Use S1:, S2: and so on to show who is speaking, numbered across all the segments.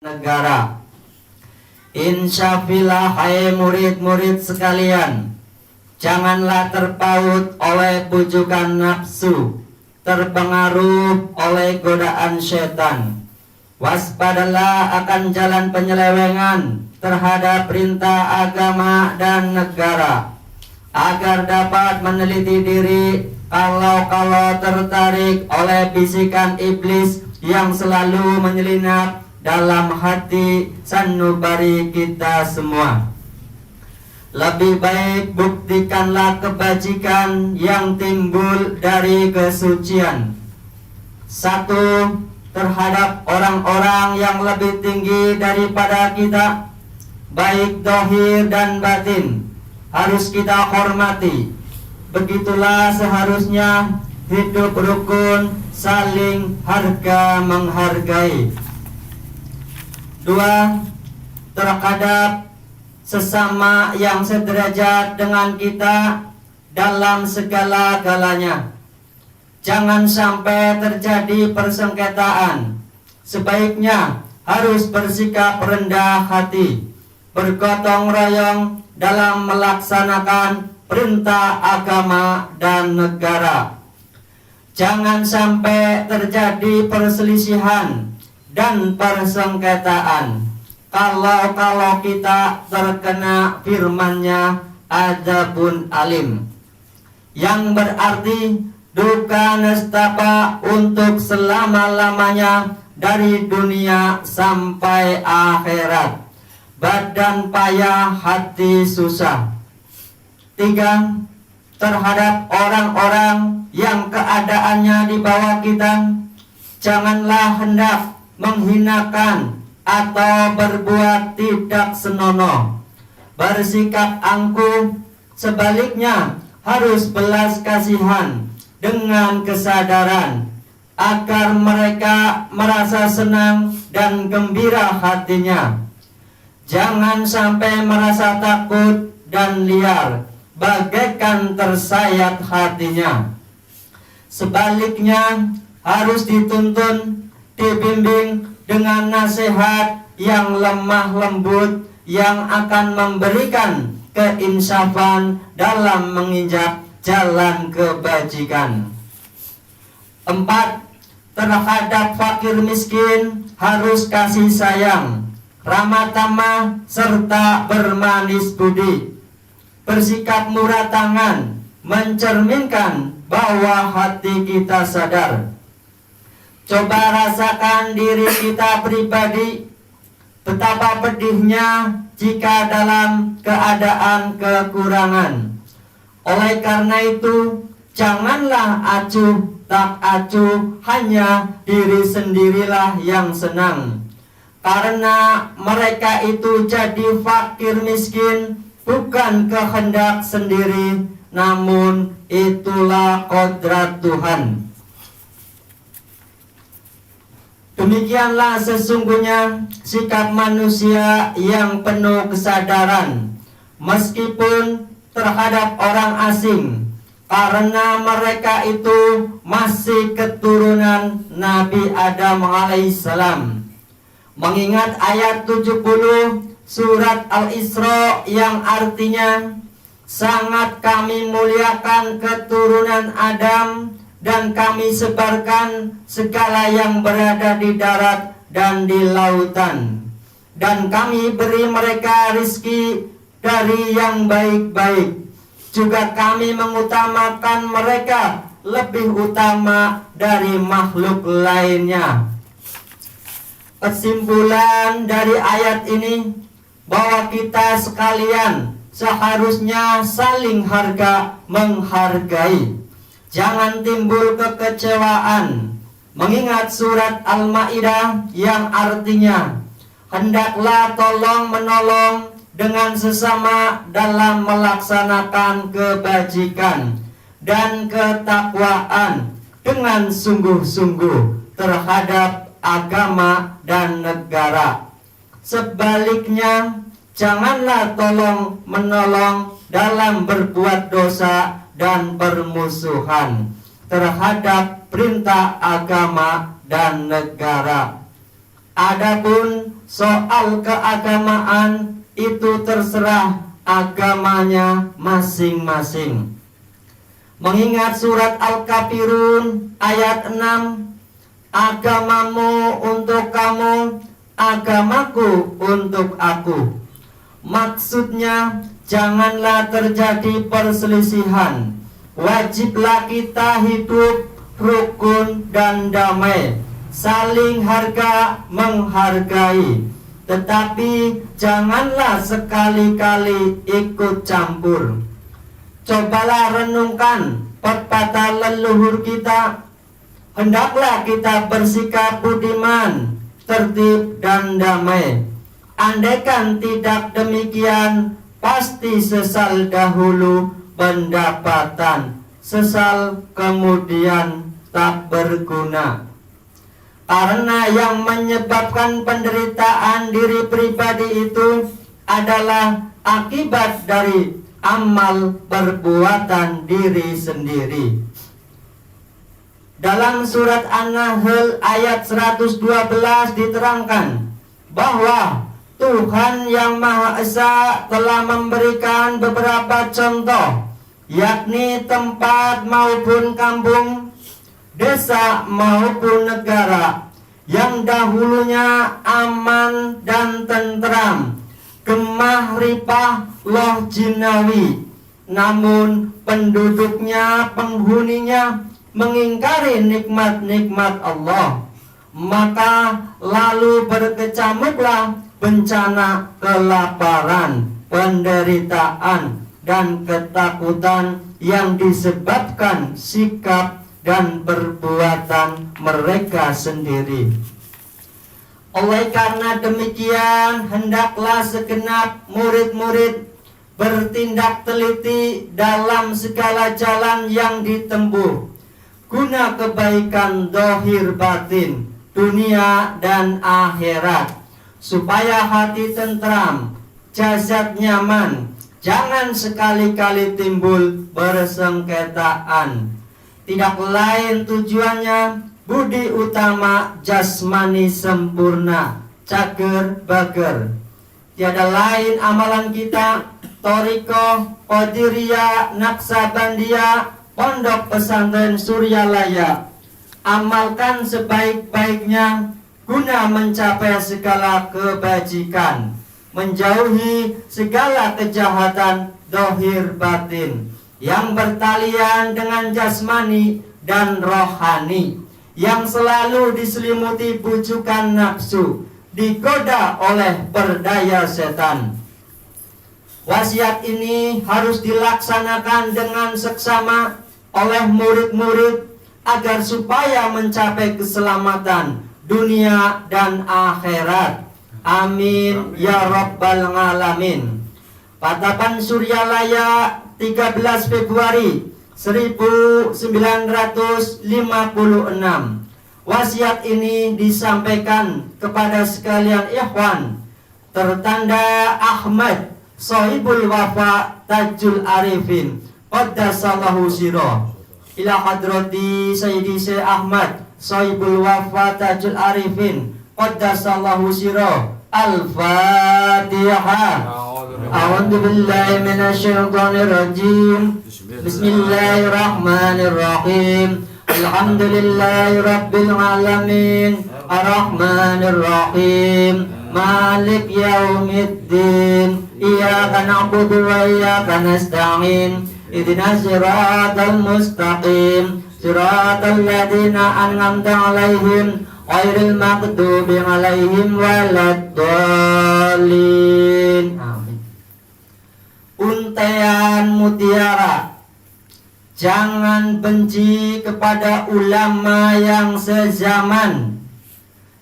S1: negara. Insyaallah, hai murid-murid sekalian, janganlah terpaut oleh bujukan nafsu, terpengaruh oleh godaan setan. Waspadalah akan jalan penyelewengan terhadap perintah agama dan negara, agar dapat meneliti diri kalau tertarik oleh bisikan iblis yang selalu menyelinap dalam hati sanubari kita semua. Lebih baik buktikanlah kebajikan yang timbul dari kesucian. Satu, terhadap orang-orang yang lebih tinggi daripada kita, baik zahir dan batin, harus kita hormati. Begitulah seharusnya hidup rukun, saling harga menghargai. Dua, terhadap sesama yang sederajat dengan kita dalam segala-galanya. Jangan sampai terjadi persengketaan. Sebaiknya harus bersikap rendah hati, bergotong royong dalam melaksanakan perintah agama dan negara. Jangan sampai terjadi perselisihan dan persengketaan kalau kita terkena firman-Nya adzabun alim, yang berarti duka nestapa untuk selama-lamanya dari dunia sampai akhirat, badan payah hati susah. Tiga, terhadap orang-orang yang keadaannya di bawah kita, janganlah hendak menghinakan atau berbuat tidak senonoh, bersikap angkuh. Sebaliknya harus belas kasihan dengan kesadaran, agar mereka merasa senang dan gembira hatinya. Jangan sampai merasa takut dan liar, bagaikan tersayat hatinya. Sebaliknya harus dituntun, dibimbing dengan nasihat yang lemah lembut, yang akan memberikan keinsafan dalam menginjak jalan kebajikan. Empat, terhadap fakir miskin harus kasih sayang, ramah tamah, serta bermanis budi. Bersikap murah tangan mencerminkan bahwa hati kita sadar. Coba rasakan diri kita pribadi, betapa pedihnya jika dalam keadaan kekurangan. Oleh karena itu, janganlah acuh tak acuh, hanya diri sendirilah yang senang. Karena mereka itu jadi fakir miskin bukan kehendak sendiri, namun itulah kodrat Tuhan. Demikianlah sesungguhnya sikap manusia yang penuh kesadaran, meskipun terhadap orang asing, karena mereka itu masih keturunan Nabi Adam alaihissalam. Mengingat ayat 70 surat Al-Isra yang artinya, sangat kami muliakan keturunan Adam, dan kami sebarkan segala yang berada di darat dan di lautan, dan kami beri mereka rizki dari yang baik-baik. Juga kami mengutamakan mereka lebih utama dari makhluk lainnya. Kesimpulan dari ayat ini, bahwa kita sekalian seharusnya saling harga menghargai. Jangan timbul kekecewaan, mengingat surat Al-Maidah yang artinya, hendaklah tolong menolong dengan sesama dalam melaksanakan kebajikan dan ketakwaan dengan sungguh-sungguh terhadap agama dan negara. Sebaliknya, janganlah tolong menolong dalam berbuat dosa dan permusuhan terhadap perintah agama dan negara. Adapun soal keagamaan itu terserah agamanya masing-masing. Mengingat surat Al-Kafirun ayat 6, agamamu untuk kamu, agamaku untuk aku. Maksudnya janganlah terjadi perselisihan. Wajiblah kita hidup rukun dan damai, saling harga menghargai. Tetapi janganlah sekali-kali ikut campur. Cobalah renungkan pepatah leluhur kita. Hendaklah kita bersikap budiman, tertib dan damai. Andaikan tidak demikian, pasti sesal dahulu pendapatan, sesal kemudian tak berguna. Karena yang menyebabkan penderitaan diri pribadi itu adalah akibat dari amal perbuatan diri sendiri. Dalam surat An-Nahl ayat 112 diterangkan bahwa Tuhan yang Maha Esa telah memberikan beberapa contoh, yakni tempat maupun kampung, desa maupun negara yang dahulunya aman dan tentram, gemah ripah loh jinawi, namun penduduknya, penghuninya mengingkari nikmat-nikmat Allah. Maka lalu berkecamuklah bencana kelaparan, penderitaan, dan ketakutan yang disebabkan sikap dan perbuatan mereka sendiri. Oleh karena demikian, hendaklah segenap murid-murid bertindak teliti dalam segala jalan yang ditempuh, guna kebaikan zahir batin, dunia dan akhirat, supaya hati tentram, jasad nyaman, jangan sekali-kali timbul bersengketaan. Tidak lain tujuannya budi utama jasmani sempurna, cager bager. Tiada lain amalan kita, Thariqah, Qadiriyah, Naqsabandiyah, Pondok Pesantren Suryalaya, amalkan sebaik-baiknya guna mencapai segala kebajikan, menjauhi segala kejahatan zahir batin yang bertalian dengan jasmani dan rohani, yang selalu diselimuti bujukan nafsu, digoda oleh berdaya setan. Wasiat ini harus dilaksanakan dengan seksama oleh murid-murid agar supaya mencapai keselamatan dunia dan akhirat. Amin ya rabbal alamin. Patapan Suryalaya 13 Februari 1956. Wasiat ini disampaikan kepada sekalian ikhwan tertanda Ahmad Sohibul Wafa Tajul Arifin Qaddasallahu sirah, ila hadrati Sayyidi Syekh Ahmad Sohibul Wafa Tajul Arifin Qaddasallahu sirah. Al-Fatihah. A'udzu billahi minasyaitonir rajim. Bismillahirrahmanirrahim. Alhamdulillahi rabbil alamin. Arrahmanir rahim. Malik yaumiddin. Iyyaka na'budu wa iyyaka nasta'in. Ihdinas siratal mustaqim. Siratal ladzina an'amta 'alaihim ghairil maghdubi 'alaihim waladdallin. Amin. Untaian mutiara, jangan benci kepada ulama yang sezaman.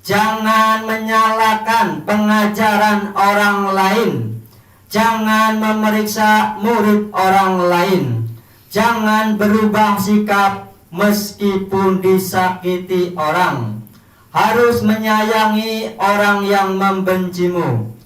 S1: Jangan menyalahkan pengajaran orang lain. Jangan memeriksa murid orang lain. Jangan berubah sikap meskipun disakiti orang. Harus menyayangi orang yang membencimu.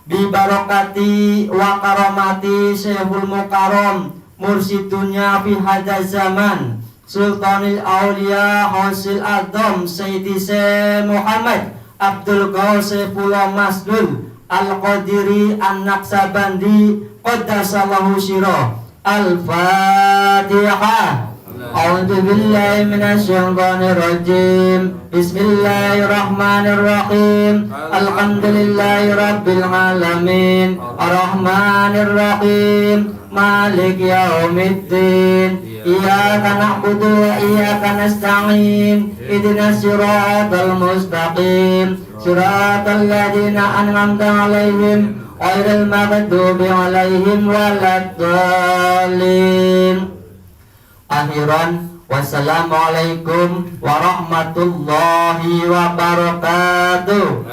S1: Bibarakati wa karamati Syekhul Mukarram Mursidunya fi hadza zaman Sultanil Aulia Hausil Adham Sayyidi Syekh Muhammad Abdul Qasim Pulau Masdul Al-Qadiri An-Naqsabandi Qaddasallahu Syirah. Al-Fatihah. A'udzu billahi minasyaitonir rajim. Bismillahirrahmanirrahim. Alhamdulillahi rabbil alamin. Arrahmanir rahim. Malik yaumiddin. Iyyaka na'budu wa iyyaka nasta'in. Ihdinas siratal mustaqim. Siratal ladzina an'amta 'alaihim ghairil maghdubi 'alaihim waladdallin. Akhiran, wassalamualaikum warahmatullahi wabarakatuh.